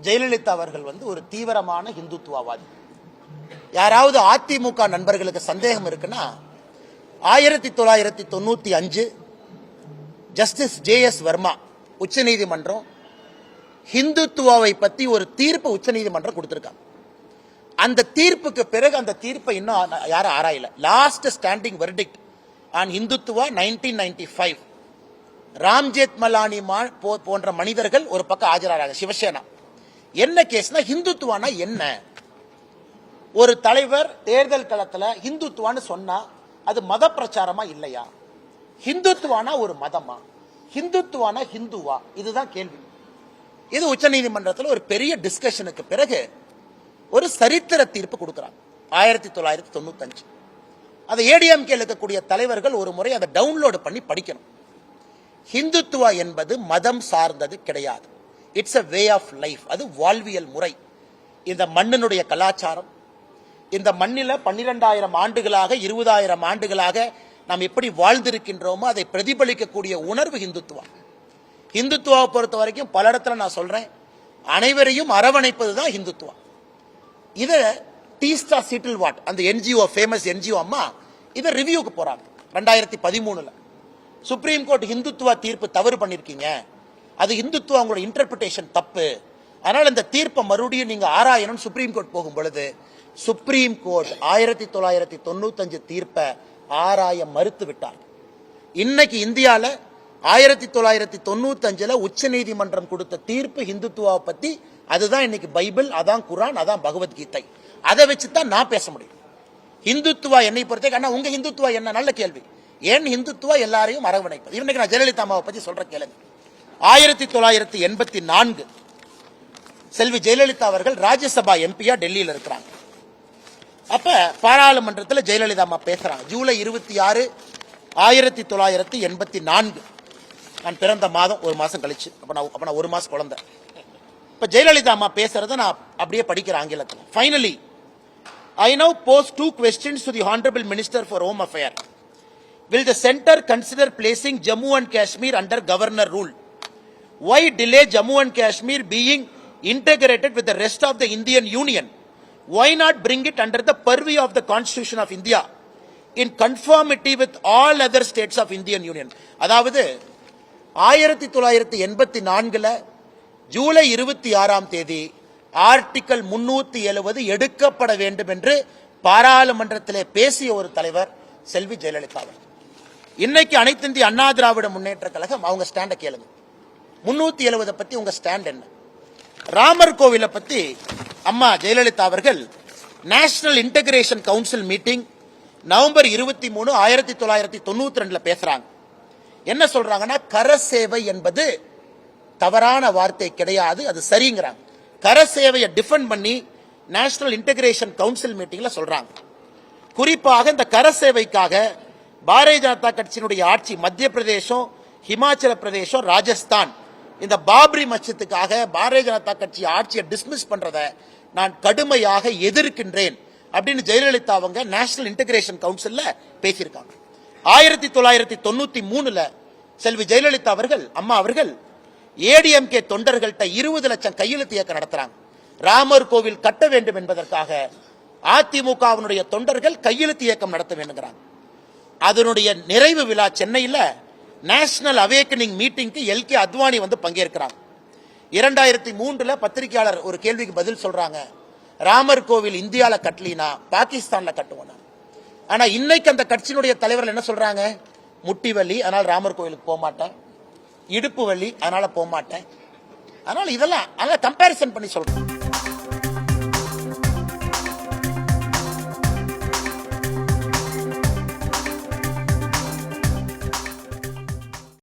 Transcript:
ஜெயலலிதா அவர்கள் ஒரு தீவிரமான இந்துத்துவவாதி. யாராவது அதிமுக நண்பர்களுக்கு சந்தேகம் இருக்குன்னா 1995 ஜஸ்டிஸ் ஜே.எஸ். வர்மா உச்சநீதிமன்றம் ஹிந்துத்துவாவை பத்தி ஒரு தீர்ப்பு உச்சநீதிமன்றம் கொடுத்திருக்காங்க. அந்த தீர்ப்புக்கு பிறகு அந்த தீர்ப்பை இன்னும் யாரும் ஆராயல. Last standing verdict on Hindutva 1995. Ramjeth Malani போன்ற மனிதர்கள் ஒரு பக்கம் ஆஜராகிறாங்க. சிவசேனா என்ன கேஸ்னா, ஹிந்துத்துவானா என்ன? ஒரு தலைவர் தேர்தல் களத்துல ஹிந்துத்துவான்னு சொன்னா அது மத பிரச்சாரமா இல்லையா? ஹிந்துத்துவானா ஒரு மதமா? ஹிந்துத்துவானா ஹிந்துவா? இதுதான் கேள்வி. இது உச்சநீதிமன்றத்தில் ஒரு பெரிய டிஸ்கஷனுக்கு பிறகு ஒரு சரித்திர தீர்ப்பு கொடுக்கிறாங்க 1995. அதை ஏடிஎம்கே இருக்கக்கூடிய தலைவர்கள் ஒரு முறை அதை டவுன்லோடு பண்ணி படிக்கணும். ஹிந்துத்துவா என்பது மதம் சார்ந்தது கிடையாது. It's a way of life. அது வாழ்வியல் முறை. இந்த மண்ணினுடைய கலாச்சாரம், இந்த மண்ணில 12,000 ஆண்டுகளாக 20,000 ஆண்டுகளாக நாம் எப்படி வாழ்ந்திருக்கின்றோமோ அதை பிரதிபலிக்கக்கூடிய உணர்வு ஹிந்துத்துவா. ஹிந்துத்துவாவை பொறுத்த வரைக்கும் பல இடத்துல நான் சொல்றேன், அனைவரையும் அரவணைப்பது தான் ஹிந்துத்துவா. இத டீஸ்டா சீட்டில்வாட் அந்த என்ஜிஓ, ஃபேமஸ் என்ஜிஓ அம்மா இதை ரிவ்யூக்கு போறாங்க 2013. சுப்ரீம் கோர்ட் ஹிந்துத்துவா தீர்ப்பு தவறு பண்ணிருக்கீங்க, அது ஹிந்துத்துவா உங்களோட இன்டர்பிரிட்டேஷன் தப்பு, அதனால இந்த தீர்ப்பை மறுபடியும் நீங்க ஆராயணும் சுப்ரீம் கோர்ட் போகும் பொழுது சுப்ரீம் கோர்ட் 1995 தீர்ப்பை ஆராய மறுத்து விட்டார். இன்னைக்கு இந்தியால 1995 உச்ச நீதிமன்றம் கொடுத்த தீர்ப்பு ஹிந்துத்துவாவை பத்தி, அதுதான் இன்னைக்கு பைபிள், அதான் குரான், அதான் பகவத்கீதை. அதை வச்சுதான் நான் பேச முடியும். ஹிந்துத்துவா என்னை பொறுத்த உங்க ஹிந்துத்துவா என்ன? நல்ல கேள்வி. ஏன் ஹிந்துத்துவா எல்லாரையும் அரவணைப்பது? இன்னைக்கு நான் ஜெயலலிதா அம்மாவை பத்தி சொல்ற கேளுங்க. 1984 செல்வி ஜெயலலிதா அவர்கள் ராஜ்யசபா எம்பியா டெல்லியில் இருக்கிறாங்க. அப்ப பாராளுமன்றத்தில் ஜெயலலிதா அம்மா பேசுறாங்க. ஜூலை 26, 1984. நான் பிறந்த மாதம் ஒரு மாசம் கழிச்சு. அப்ப நான் ஒரு மாசம் குழந்தை. இப்ப ஜெயலலிதா அம்மா பேசுறத நான் அப்படியே படிக்கிறேன் ஆங்கிலத்தில். Finally I now pose 2 questions to the Honorable Minister for Home Affairs. Will the center consider placing Jammu and Kashmir under governor rule? Why delay Jammu and Kashmir being integrated with the rest of the Indian Union? Why not bring it under the purview of the Constitution of India in conformity with all other states of Indian Union? அதாவது 1984 July 26 article 370 எடுக்கப்பட வேண்டும் என்று பாராளுமன்றத்திலே பேசிய ஒரு தலைவர் செல்வி ஜெயலலிதா. இன்னைக்கு அனைத்து இந்திய அண்ணா திராவிட முன்னேற்ற கழகம் அவங்க ஸ்டாண்ட கேளுங்க. 370 பத்தி உங்க ஸ்டாண்ட் என்ன? ராமர் கோவிலை பத்தி அம்மா ஜெயலலிதா அவர்கள் national integration council meeting November 23, 1992 பேசுறாங்க. என்ன சொல்றாங்கன்னா, கரசேவை என்பது தவறான வார்த்தை கிடையாது, அது சரிங்கிறாங்க. கரசேவையை டிஃபெண்ட் பண்ணி நேஷனல் இன்டகிரேஷன் கவுன்சில் மீட்டிங்ல சொல்றாங்க. குறிப்பாக இந்த கரசேவைக்காக பாரதிய ஜனதா கட்சியினுடைய ஆட்சி மத்திய பிரதேசம், ஹிமாச்சல பிரதேசம், ராஜஸ்தான் இந்த பாப்ரி மஸ்ஜித்துக்காக பாரதிய ஜனதா கட்சி ஆட்சியை டிஸ்மிஸ் பண்றத நான் கடுமையாக எதிர்க்கின்றேன் அப்படின்னு ஜெயலலிதா அவங்க நேஷனல் இன்டகிரேஷன் கவுன்சில்ல பேசியிருக்காங்க. 1993 செல்வி ஜெயலலிதா அவர்கள் அம்மா அவர்கள் ஏடிஎம்கே தொண்டர்கள்ட்ட 20 லட்சம் கையெழுத்து இயக்கம் நடத்துறாங்க. ராமர் கோவில் கட்ட வேண்டும் என்பதற்காக அதிமுகவினுடைய தொண்டர்கள் கையெழுத்து இயக்கம் நடத்த வேண்டுங்கிறாங்க. அதனுடைய நிறைவு விழா சென்னையில் நேஷனல் அவேக்கனிங் மீட்டிங்க்கு எல்கே அத்வானி பங்கேற்கிறாங்க. 2003 பத்திரிகையாளர் ஒரு கேள்விக்கு பதில் சொல்றாங்க, ராமர் கோவில் இந்தியால கட்டலினா பாகிஸ்தான்ல கட்டுவோம். ஆனா இன்னைக்கு அந்த கட்சியினுடைய தலைவர்கள் என்ன சொல்றாங்க, முட்டி வலி அதனால ராமர் கோவிலுக்கு போக மாட்டேன், இடுப்பு வலி அதனால போக மாட்டேன். அதனால இதெல்லாம் கம்பேரிசன் பண்ணி சொல்றேன்.